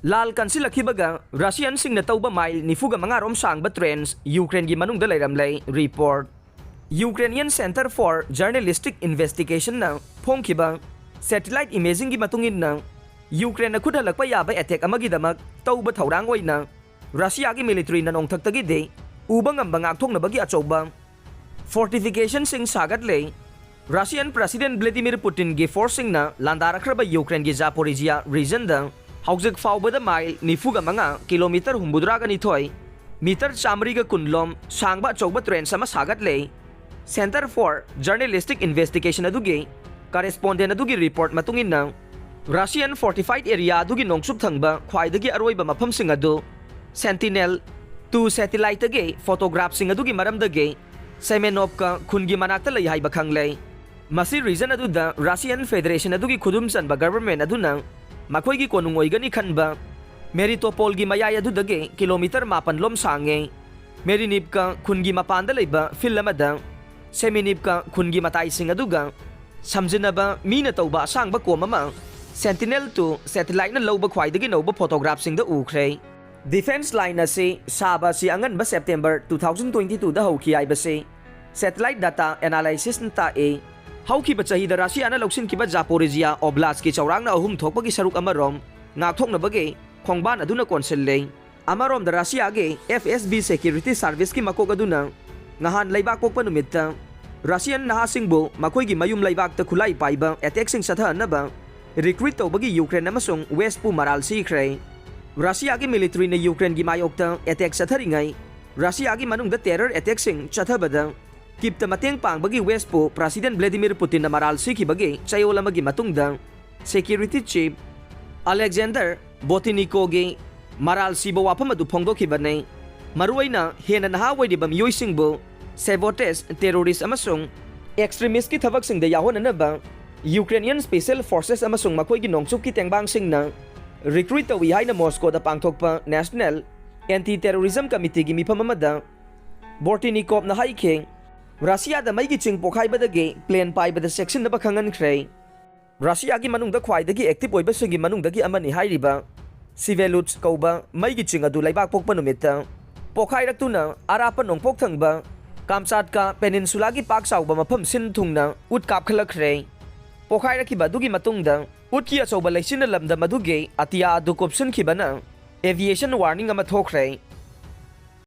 Lal Kansillakhibaga Russian Singna Touba mile nifuga mangarom Shangba trends Ukraine gi Manungda Leiramle report. Ukrainian Center for Journalistic Investigation na phongkhiba satellite imaging gi matungin na Ukraine na khudhalakpa yaba attack amagidamak Touba thaurang oina Russia gi military na nongthaktagi de uba ngamba ngakthongnabagi achouba fortification sing sagatle Russian President Vladimir Putin gi forcing na landarakraba Ukraine gi Zaporizhia region da Haujik faubada mile nifuga manga kilometer humbudraga nithoi meter chamriga kunlom Shangba achouba train sama sagatle Center for Journalistic Investigation adugi correspondent adugi report matungin na Russian fortified area adugi nongsuk thangba khwaidagi aroiba mafam sing adu Sentinel-2 satellite age photograph sing adugi maramdagi Semenovka khungi manakta lay haiba khanglei masi region aduda Russian Federation adugi khudum sanba government aduna makhoi gi konungoi gani khanba Meritopol gi mayay adudagi kilometer 8 lom sange Merinivka khungi mapanda leiba filamada Seminivka khungi matai sing aduga samjinaba mina tauba sangba komama Sentinel-2 satellite na lowba khwaidagi noba photograph sing da ukhre Defense line na si Saba si angan ba September 2022 da hauki ay ba si satellite data analysis nta e hauki ba chahi da Russia na loksin ki ba Zaporizhia Oblast ki chawrang na ahum thok bagi saruk amarom ngakthok na bagi khongban aduna konselle amarom da Russia ge FSB security service ki makok aduna ngahan laibak pokpa numitta Russian nahasingbo makhoi gi mayum laibak ta khulai paiba attack sing satha na ba recruit tawbagi Ukraine amasung West pu maral si khre Russia gi military na Ukraine gi mayokta attack satharingai Russia gi manungda terror attack sing chathabada kipta mateng pangbagi West pu President Vladimir Putin na maral si kibagi chayolamagi matungda security chief Alexander Botiniko gi maral si bawapam adu phongdokibane maruaina hena nahawai di bamyoy singbo sabotage terrorist amasung extremist ki thabak sing da yahon na ba Ukrainian Special Forces amasung makhoi gi nongsuk ki tengbang sing na recruit tawi haina Moscow da pangthokpa National Anti-Terrorism Committee gi mifam amada Bortnikov na haikhe Russia da mai gi ching pokhai badage plane pai bada section da bakhangan khre Russia gi manung da khwai da gi active oiba sing gi manung da gi amani hairiba Siveluts kauba mai gi ching adu laibak pokpa numita pokhai raktuna arapa nongpok thangba Kamchatka Peninsula gi pak sauba mafam sin thungna ut kap khalakhre pokhai rakhiba dugi matungda utki achouba leisin lamda maduge atia adu koption khibana aviation warning ama thokre